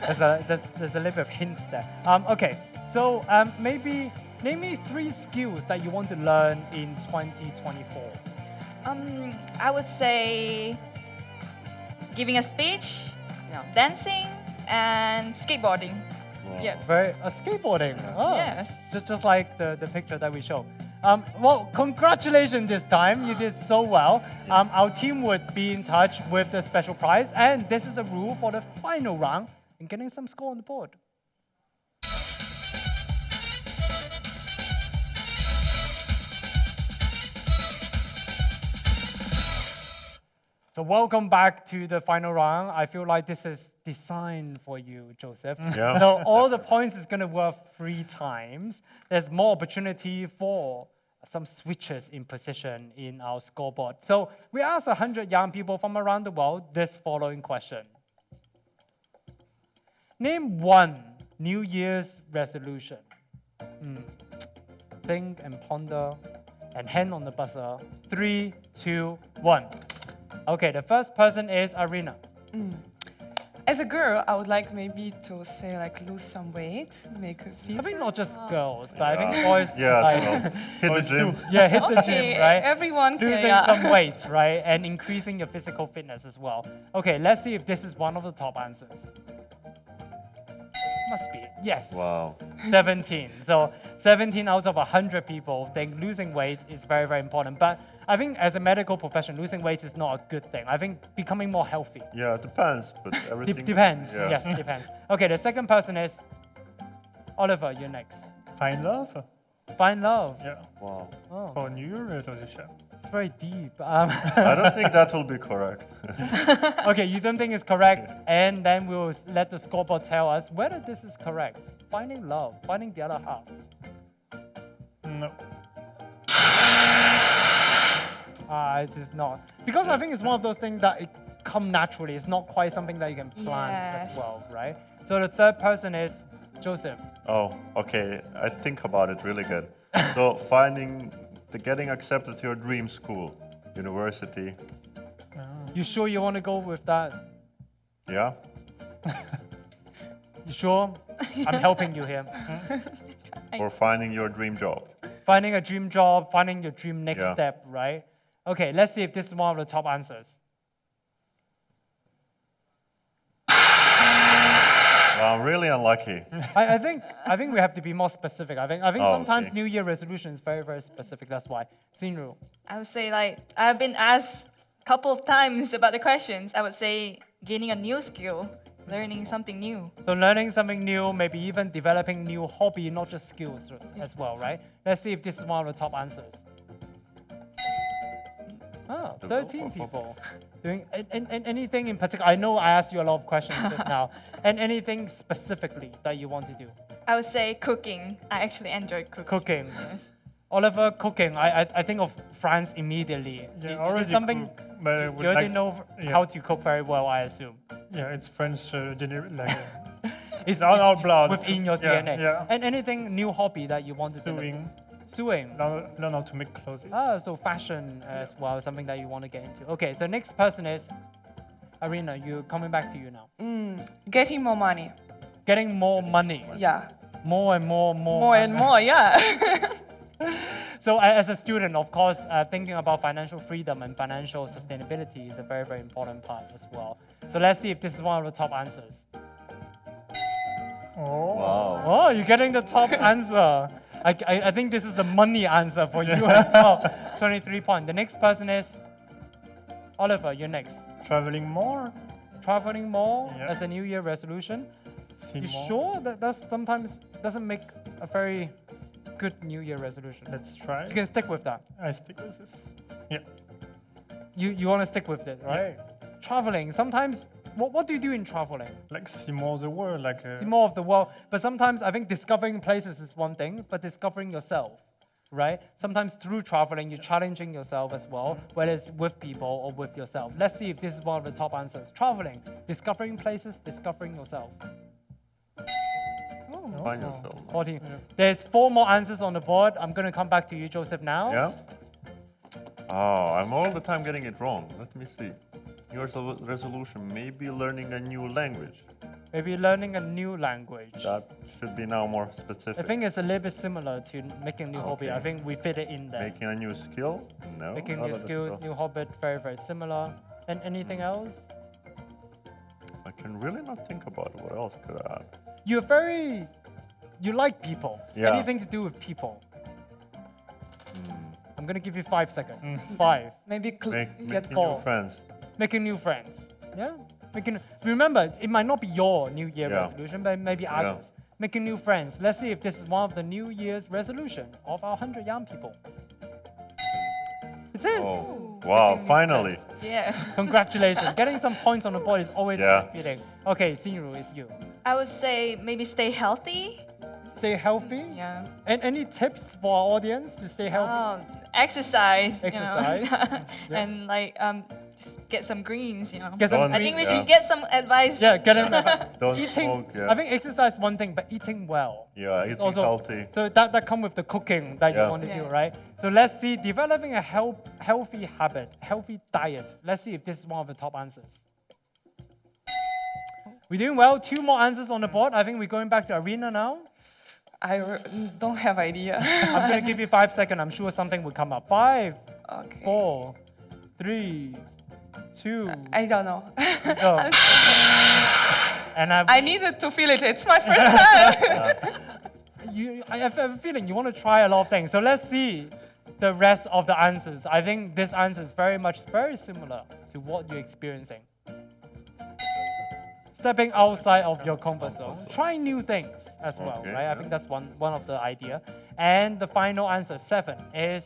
There's a little bit of hints there. Okay, so maybe name me 3 skills that you want to learn in 2024. I would say giving a speech, dancing, and skateboarding. Wow. Yeah. Very skateboarding. Oh, Yes. just like the picture that we showed. Well, congratulations this time. You did so well. Our team would be in touch with the special prize, and this is the rule for the final round and getting some score on the board. So welcome back to the final round. I feel like this is designed for you, Joseph. Yeah. So all the points is going to worth 3 times. There's more opportunity for some switches in position in our scoreboard. So we asked 100 young people from around the world this following question. Name 1 New Year's resolution. Think and ponder and hand on the buzzer. 3, 2, 1. Okay, the first person is Arena. As a girl, I would like maybe to say like lose some weight, make a fit. I think not just girls, but I think boys Yeah, like so hit the gym. yeah, hit the Okay, gym, right? everyone can, Losing yeah. some weight, right? And increasing your physical fitness as well. Okay, let's see if this is one of the top answers. Must be. Yes. Wow. 17. So 17 out of 100 people think losing weight is very, very important. But I think as a medical profession, losing weight is not a good thing. I think becoming more healthy. Yeah, it depends, but everything. Depends. Yeah. Yes, depends. Okay, the second person is Oliver. You're next. Find love. Find love. Yeah. Wow. Oh, For New Year resolution. it's very deep. I don't think that will be correct. Okay, you don't think it's correct, and then we'll let the scoreboard tell us whether this is correct. Finding love, finding the other half. No. It is not. Because I think it's one of those things that it come naturally. It's not quite something that you can plan as Yes. well, right? So the third person is Joseph. Oh, okay. I think about it really good. So getting accepted to your dream school, university. You sure you want to go with that? Yeah. You sure? I'm helping you here. Or finding your dream job. Finding a dream job, finding your dream next Yeah. step, right? Okay, let's see if this is one of the top answers. Well, I'm really unlucky. I think we have to be more specific. I think Oh, sometimes okay. New Year resolution is very, very specific. That's why. Sinru. I would say like I've been asked a couple of times about the questions. I would say gaining a new skill, learning something new. So learning something new, maybe even developing new hobby, not just skills as well, right? Let's see if this is one of the top answers. Oh, 13 people. Doing anything in particular? I know I asked you a lot of questions just now. And anything specifically that you want to do? I would say cooking. I actually enjoy cooking. Cooking. Yes. Oliver, cooking. I think of France immediately. Yeah, Is it already something cook, but I would you already like- know yeah. how to cook very well, I assume. Yeah, it's French like It's our blood. within your Yeah, DNA. yeah. And anything new hobby that you want to develop? sewing. Sewing. Learn how to make clothes. So fashion as well, something that you want to get into. Okay, so next person is Arena. You coming back to you now. Getting more money. Getting more money. Yeah. More and more. More and more, yeah. So as a student, of course, thinking about financial freedom and financial sustainability is a very, very important part as well. So let's see if this is one of the top answers. Oh. Wow. Oh, you're getting the top answer. I think this is the money answer for you as well. 23 points. The next person is Oliver. You're next. Traveling more. Traveling more Yeah. as a New Year resolution. See You more. sure that sometimes doesn't make a very good New Year resolution? Let's try. You can stick with that. I stick with this. Yeah. You want to stick with it, right? Traveling. Sometimes what do you do in traveling? Like see more of the world, like See more of the world. But sometimes I think discovering places is one thing, but discovering yourself, right? Sometimes through traveling, you're challenging yourself as well, whether it's with people or with yourself. Let's see if this is one of the top answers. Traveling, discovering places, discovering yourself. Find yourself. 14. There's 4 more answers on the board. I'm going to come back to you, Joseph, now. Yeah? Oh, I'm all the time getting it wrong. Let me see. Your resolution, maybe learning a new language. Maybe learning a new language. That should be now more specific. I think it's a little bit similar to making a new hobby. Okay. I think we fit it in there. Making a new skill? No. Making not new a skills, skill. new hobby, very, very similar. And anything else? I can really not think about it. What else could I add? You like people. Yeah. Anything to do with people. Hmm. I'm going to give you 5 seconds. 5. Maybe get Making calls. new friends. Making new friends. Yeah? Remember, it might not be your New Year Yeah. resolution, but maybe others. Making new friends. Let's see if this is one of the New Year's resolution of our 100 young people. It is. Oh, wow, finally. Yeah. Congratulations. Getting some points on the board is always Yeah. a good feeling. Okay, Xinru, it's you. I would say maybe stay healthy. Stay healthy. Yeah. And any tips for our audience to stay healthy? Exercise. Exercise. You know? Yeah. And like just get some greens. You know. Get some Don't- I think we Yeah. should get some advice. Yeah, from- get them. Don't eating, smoke, yeah. I think exercise is one thing, but eating well. Yeah, is eating also, healthy. So that comes with the cooking that you Yeah. want to do, Yeah. right? So let's see, developing a healthy habit, healthy diet. Let's see if this is one of the top answers. We're doing well. 2 more answers on the board. I think we're going back to Arena now. Don't have idea. I'm going to give you 5 seconds. I'm sure something will come up. 5, Okay. 4, 3, 2. I don't know. Go. I'm sorry. And I needed to feel it. It's my first time. I have a feeling you want to try a lot of things. So let's see the rest of the answers. I think this answer is very similar to what you're experiencing. Stepping outside of your comfort zone, trying new things as well, Okay, right? I yeah. think that's one of the idea. And the final answer, 7, is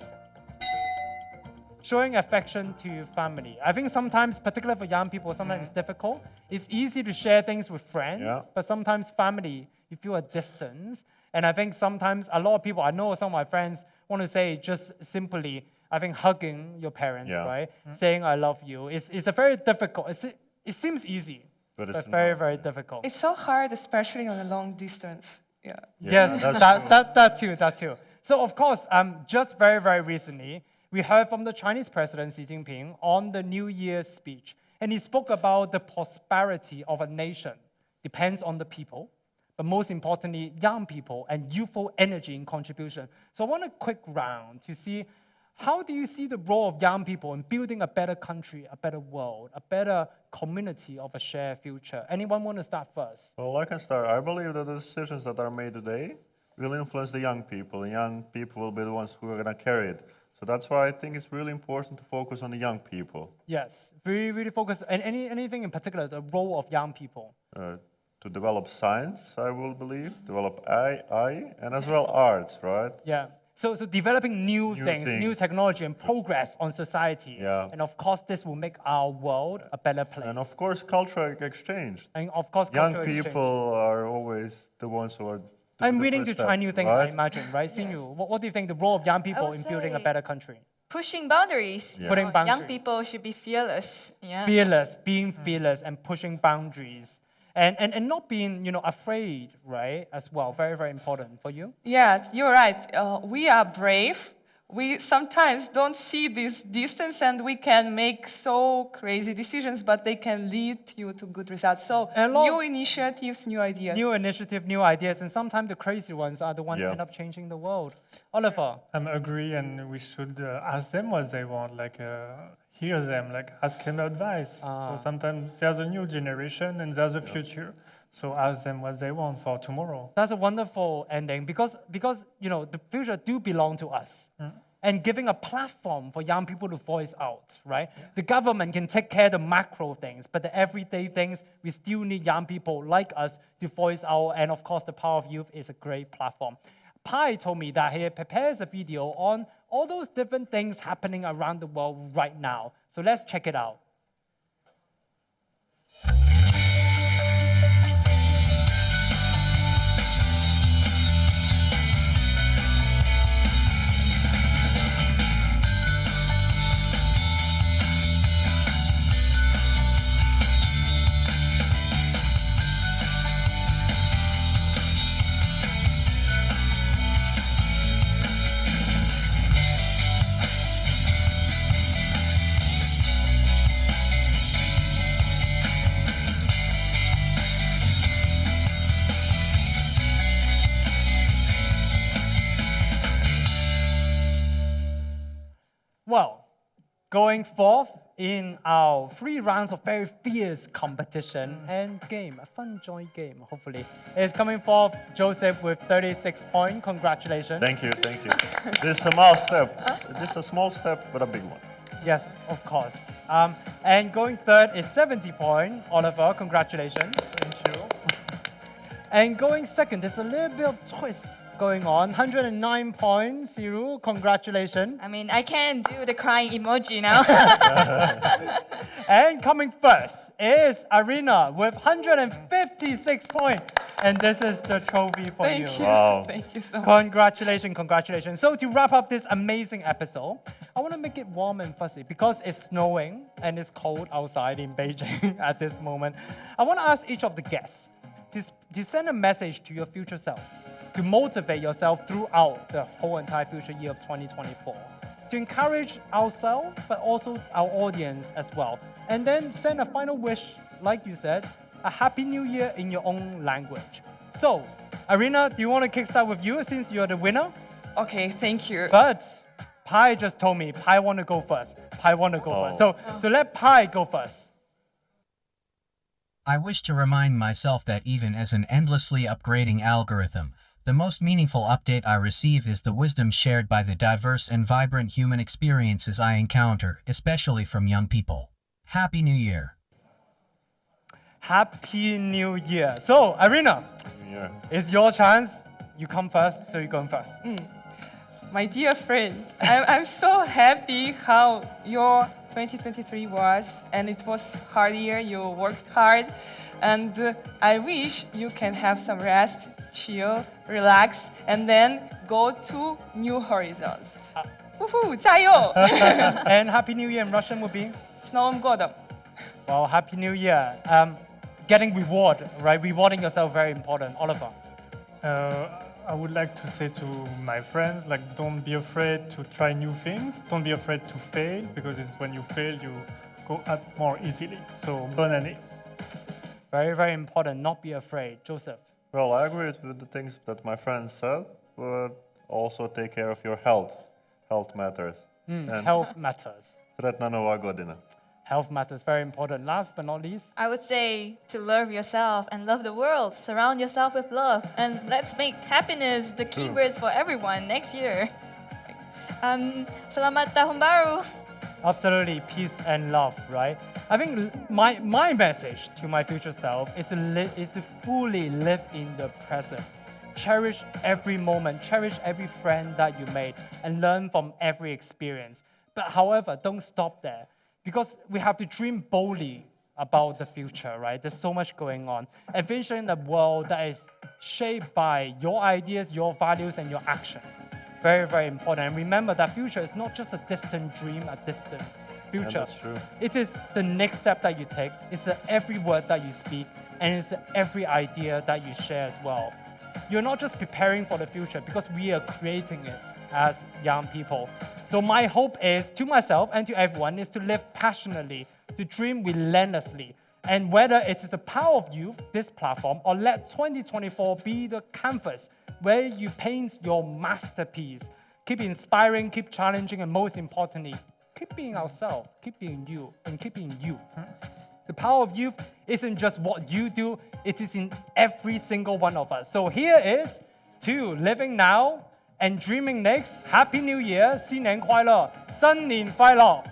showing affection to family. I think sometimes, particularly for young people, sometimes it's difficult. It's easy to share things with friends, Yeah. but sometimes family, you feel a distance. And I think sometimes a lot of people, I know some of my friends want to say just simply, I think hugging your parents, Yeah. right? Saying I love you. It's a very difficult, it seems easy, But but it's very, not. very difficult. It's so hard, especially on a long distance. Yeah. Yes, that's that too. So of course, just very, very recently, we heard from the Chinese President Xi Jinping on the New Year's speech, and he spoke about the prosperity of a nation depends on the people, but most importantly, young people and youthful energy in contribution. So I want a quick round to see how do you see the role of young people in building a better country, a better world, a better community of a shared future? Anyone want to start first? Well, I can start. I believe that the decisions that are made today will influence the young people. The young people will be the ones who are going to carry it. So that's why I think it's really important to focus on the young people. Yes, really, really focus. And anything in particular, the role of young people. To develop science, I will believe, develop AI, and as well arts, right? Yeah. So developing new New things, new things. technology, and progress on society. Yeah. And of course, this will make our world a better place. And of course, cultural exchange. And of course, Young cultural exchange. people are always the ones who are doing I'm the willing first to try step, new things, right? I imagine, right? Xinyu, what do you think the role of young people would in building a say- better country? Pushing boundaries. Yeah. Putting Young boundaries. people should be fearless. Yeah. Being fearless and pushing boundaries. And not being, afraid, right, as well. Very, very important for you. Yeah, you're right. We are brave. We sometimes don't see this distance and we can make so crazy decisions, but they can lead you to good results. So And a lot- new initiatives, new ideas. New initiative, new ideas, and sometimes the crazy ones are the ones that Yeah. end up changing the world. Oliver, I agree, and we should ask them what they want, like hear them, like ask them advice. Ah. So sometimes there's a new generation and there's a future. So ask them what they want for tomorrow. that's a wonderful ending because the future do belong to us. And giving a platform for young people to voice out, right? The government can take care of the macro things, but the everyday things, we still need young people like us to voice out. And of course, the Power of Youth is a great platform. Pai told me that he prepares a video on all those different things happening around the world right now. So let's check it out. Well, going forth in our 3 rounds of very fierce competition and game, a fun joint game, hopefully, is coming forth Joseph with 36 points. Congratulations. Thank you, thank you. This is a small step. This is a small step, but a big one. Yes, of course. And going third is 70 points. Oliver, congratulations. Thank you. And going second, there's a little bit of twist going on. 109 points. Siru, congratulations. I mean, I can't do the crying emoji now. And coming first is Arena with 156 points. And this is the trophy for you. Thank you. Wow. Thank you so much. Congratulations, congratulations. So to wrap up this amazing episode, I want to make it warm and fuzzy because it's snowing and it's cold outside in Beijing at this moment. I want to ask each of the guests to send a message to your future self, to motivate yourself throughout the whole entire future year of 2024, to encourage ourselves, but also our audience as well. And then send a final wish, like you said, a Happy New Year in your own language. So, Arena, do you want to kickstart with you since you're the winner? Okay, thank you. But Pai just told me Pai want to go first. Pai want to go Oh. first. So let Pai go first. I wish to remind myself that even as an endlessly upgrading algorithm, the most meaningful update I receive is the wisdom shared by the diverse and vibrant human experiences I encounter, especially from young people. Happy New Year! Happy New Year. So, Arena, Yeah. it's your chance. You come first, so you're going first. My dear friend, I'm so happy how your 2023 was, and it was hard year. You worked hard, and I wish you can have some rest, chill, relax, and then go to new horizons. Woohoo! 加油! And Happy New Year in Russian would be? С Новым годом! Well, Happy New Year. Getting reward, right? Rewarding yourself, very important. Oliver. I would like to say to my friends, like, don't be afraid to try new things. Don't be afraid to fail, because it's when you fail, you go up more easily. So, bonne année. Very, very important. Not be afraid. Joseph. Well, I agree with the things that my friend said, but also take care of your health. Health matters. And Health matters. Sretna Nova Godina. Health matters. Very important. Last but not least. I would say to love yourself and love the world. Surround yourself with love. And let's make happiness the keywords for everyone next year. Selamat Tahun Baru. Absolutely, peace and love, right? I think my message to my future self is to fully live in the present. Cherish every moment, cherish every friend that you made, and learn from every experience. But however, don't stop there, because we have to dream boldly about the future, right? There's so much going on. Envision a world that is shaped by your ideas, your values, and your action. Very, very important. And remember that future is not just a distant dream, a distant future. that's true. It is the next step that you take. It's every word that you speak, and it's every idea that you share as well. You're not just preparing for the future, because we are creating it as young people. So my hope is, to myself and to everyone, is to live passionately, to dream relentlessly. And whether it is the power of youth, this platform, or let 2024 be the canvas where you paint your masterpiece. Keep inspiring, keep challenging, and most importantly, keep being ourselves, keep being you, and keep being you. The power of youth isn't just what you do, it is in every single one of us. So here is to living now and dreaming next. Happy New Year, 新年快乐，新年快乐。